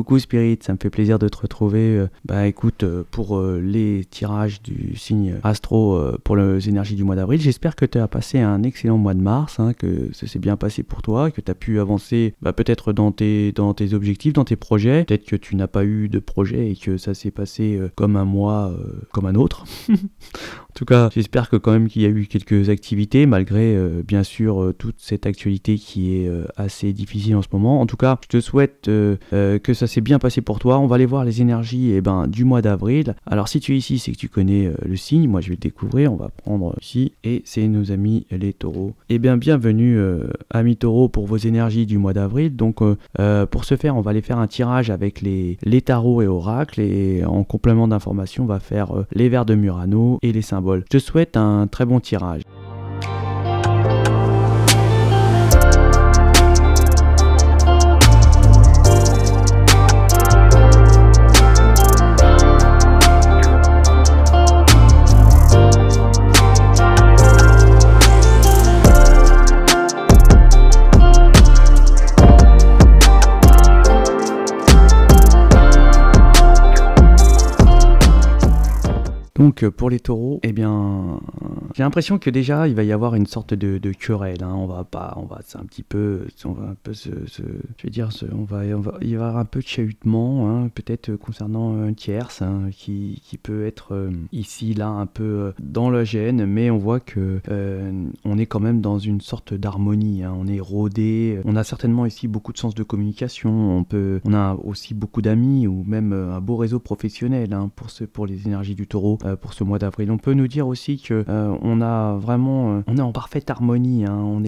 Coucou Spirit, ça me fait plaisir de te retrouver. Bah écoute, pour les tirages du signe Astro pour les énergies du mois d'avril, j'espère que tu as passé un excellent mois de mars, hein, que ça s'est bien passé pour toi, que tu as pu avancer peut-être dans tes objectifs, dans tes projets. Peut-être que tu n'as pas eu de projet et que ça s'est passé comme un mois, comme un autre. En tout cas, j'espère que quand même qu'il y a eu quelques activités, malgré bien sûr toute cette actualité qui est assez difficile en ce moment. En tout cas, je te souhaite que ça s'est bien passé pour toi. On va aller voir les énergies du mois d'avril. Alors si tu es ici, c'est que tu connais le signe. Moi, je vais le découvrir. On va prendre ici. Et c'est nos amis les taureaux. Eh bien, bienvenue amis taureaux pour vos énergies du mois d'avril. Donc, pour ce faire, on va aller faire un tirage avec les tarots et oracles. Et en complément d'information, on va faire les vers de Murano et les symboles. Je te souhaite un très bon tirage. Donc pour les taureaux, eh bien, j'ai l'impression que déjà il va y avoir une sorte de querelle. Hein. C'est un petit peu, je vais dire, il va y avoir un peu de chahutement, hein, peut-être concernant un tierce qui peut être ici, là, un peu dans la gêne, mais on voit que on est quand même dans une sorte d'harmonie. Hein. On est rodé, on a certainement ici beaucoup de sens de communication. On a aussi beaucoup d'amis ou même un beau réseau professionnel pour les énergies du taureau. Pour ce mois d'avril. On peut nous dire aussi que on est en parfaite harmonie. Hein. On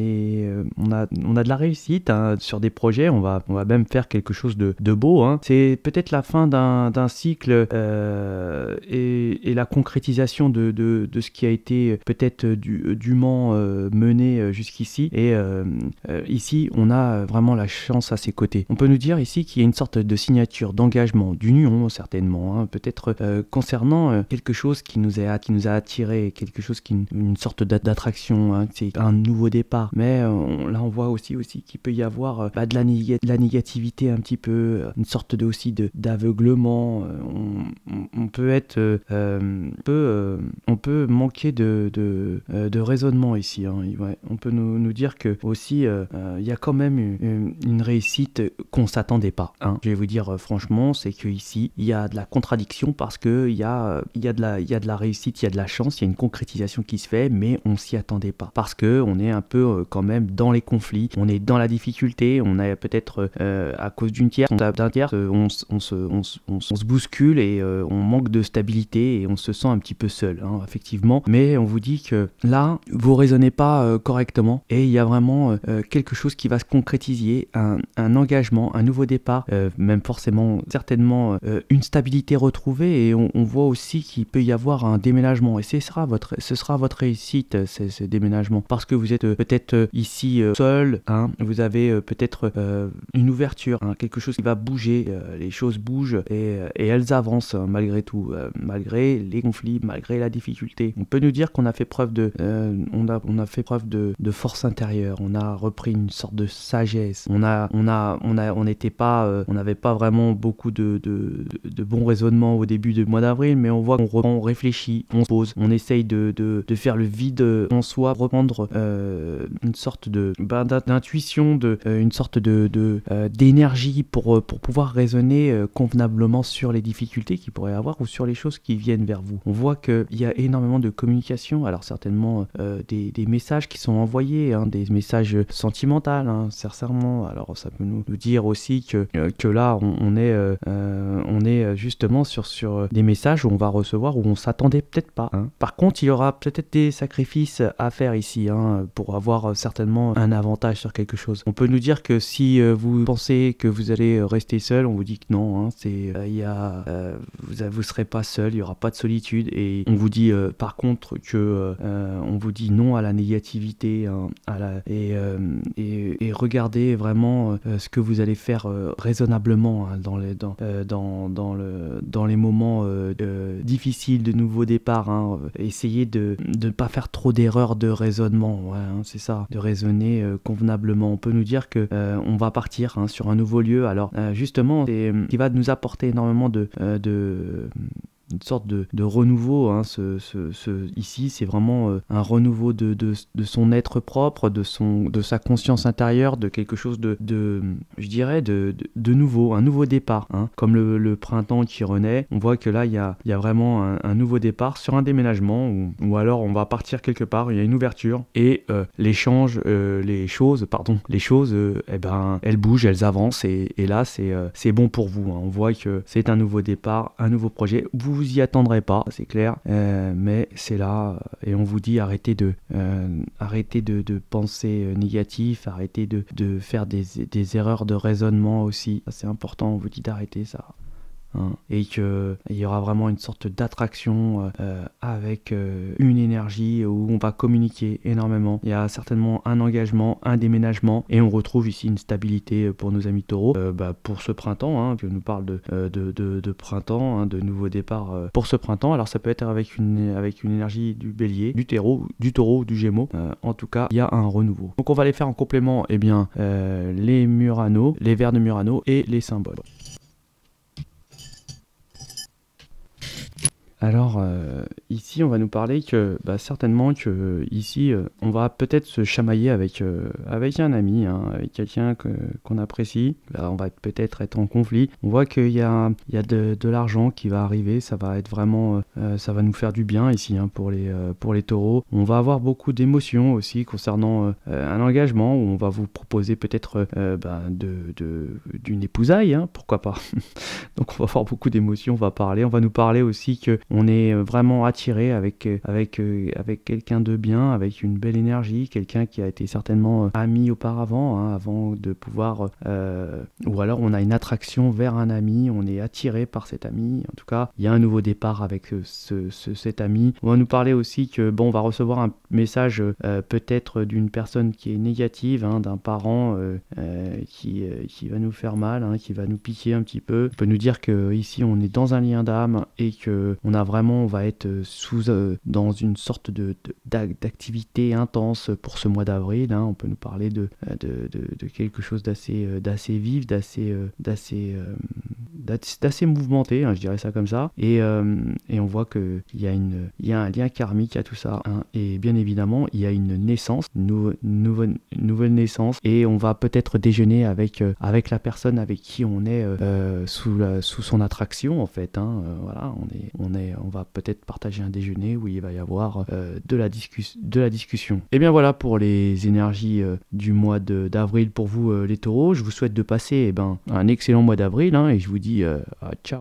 a de la réussite sur des projets. On va même faire quelque chose de beau. Hein. C'est peut-être la fin d'un cycle et la concrétisation de ce qui a été peut-être dûment mené jusqu'ici. Et ici, on a vraiment la chance à ses côtés. On peut nous dire ici qu'il y a une sorte de signature, d'engagement, d'union certainement. Hein. Peut-être concernant quelque chose qui nous a attiré, quelque chose une sorte d'attraction, hein, c'est un nouveau départ. Mais là on voit aussi qu'il peut y avoir de la négativité un petit peu, une sorte d'aveuglement. On peut être on peut manquer de raisonnement ici. Hein. Ouais. On peut nous dire que aussi il y a quand même une réussite qu'on s'attendait pas. Hein. Je vais vous dire franchement, c'est que ici il y a de la contradiction parce que il y a de la réussite, il y a de la chance, il y a une concrétisation qui se fait, mais on s'y attendait pas. Parce que on est un peu quand même dans les conflits, on est dans la difficulté, on a peut-être à cause d'un tiers, on se bouscule et on manque de stabilité et on se sent un petit peu seul, hein, effectivement. Mais on vous dit que là, vous raisonnez pas correctement et il y a vraiment quelque chose qui va se concrétiser, un engagement, un nouveau départ, même forcément, certainement une stabilité retrouvée et on voit aussi qu'il peut y avoir un déménagement et ce sera votre réussite, ce déménagement, parce que vous êtes peut-être ici seul, hein, vous avez peut-être une ouverture, hein, quelque chose qui va bouger, les choses bougent et elles avancent malgré tout, malgré les conflits, malgré la difficulté. On peut nous dire qu'on a fait preuve on a fait preuve de force intérieure, on a repris une sorte de sagesse, on n'avait pas vraiment beaucoup de bons raisonnements au début du mois d'avril, mais on voit qu'on réfléchit, on se pose, on essaye de faire le vide en soi, reprendre une sorte d'intuition, une sorte d'énergie pour pouvoir raisonner convenablement sur les difficultés qu'il pourrait y avoir ou sur les choses qui viennent vers vous. On voit qu'il y a énormément de communication, alors certainement des messages qui sont envoyés, hein, des messages sentimentaux, hein, sincèrement. Alors ça peut nous dire aussi que là on est justement sur des messages où on va recevoir où on s'attendait peut-être pas. Hein. Par contre, il y aura peut-être des sacrifices à faire ici, hein, pour avoir certainement un avantage sur quelque chose. On peut nous dire que si vous pensez que vous allez rester seul, on vous dit que non. Hein, vous serez pas seul, il y aura pas de solitude et on vous dit par contre que on vous dit non à la négativité, hein, et regardez vraiment ce que vous allez faire raisonnablement, hein, dans les moments difficiles nouveau départ, hein. Essayez de ne pas faire trop d'erreurs de raisonnement, ouais, hein, c'est ça, de raisonner convenablement. On peut nous dire que on va partir, hein, sur un nouveau lieu. Alors justement, c'est qui va nous apporter énormément de une sorte de renouveau, hein. Ici, c'est vraiment un renouveau de son être propre, de sa conscience intérieure, de quelque chose je dirais, de nouveau, un nouveau départ, hein. Comme le printemps qui renaît, on voit que là, il y a vraiment un nouveau départ sur un déménagement, ou alors on va partir quelque part, il y a une ouverture, et les choses, eh ben, elles bougent, elles avancent, et là, c'est bon pour vous, hein. On voit que c'est un nouveau départ, un nouveau projet. Vous y attendrez pas, c'est clair, mais c'est là, et on vous dit arrêtez de penser négatif, arrêtez de faire des erreurs de raisonnement aussi. C'est important, on vous dit d'arrêter ça. Hein, et qu'il y aura vraiment une sorte d'attraction avec une énergie où on va communiquer énormément. Il y a certainement un engagement, un déménagement, et on retrouve ici une stabilité pour nos amis taureaux. Pour ce printemps, hein, on nous parle de printemps, hein, de nouveau départ pour ce printemps. Alors ça peut être avec une énergie du bélier, du taureau, du gémeaux. En tout cas, il y a un renouveau. Donc on va les faire en complément, eh bien, les Murano, les vers de Murano et les symboles. Alors ici on va nous parler que certainement que ici on va peut-être se chamailler avec un ami, hein, avec quelqu'un qu'on apprécie. Là, on va peut-être être en conflit. On voit qu'il y a de l'argent qui va arriver, ça va être vraiment ça va nous faire du bien ici, hein, pour les taureaux. On va avoir beaucoup d'émotions aussi concernant un engagement où on va vous proposer peut-être d'une épousaille, hein, pourquoi pas. Donc on va avoir beaucoup d'émotions, on va nous parler aussi que on est vraiment attiré avec quelqu'un de bien, avec une belle énergie, quelqu'un qui a été certainement ami auparavant, hein, avant de pouvoir ou alors on a une attraction vers un ami, on est attiré par cet ami. En tout cas, il y a un nouveau départ avec cet ami. On va nous parler aussi que on va recevoir un message peut-être d'une personne qui est négative, hein, d'un parent qui va nous faire mal, hein, qui va nous piquer un petit peu. On peut nous dire que ici on est dans un lien d'âme et que on va être dans une sorte d'activité intense pour ce mois d'avril, hein. On peut nous parler de quelque chose d'assez vif, d'assez mouvementé, hein, je dirais ça comme ça, et on voit qu'il y a un lien karmique à tout ça, hein. Et bien évidemment il y a une naissance, une nouvelle naissance, et on va peut-être déjeuner avec la personne avec qui on est sous son attraction, en fait, hein. Voilà, on va peut-être partager un déjeuner où il va y avoir de la discussion. Et bien voilà pour les énergies du mois d'avril pour vous, les taureaux. Je vous souhaite de passer un excellent mois d'avril, hein, et je vous dis ciao.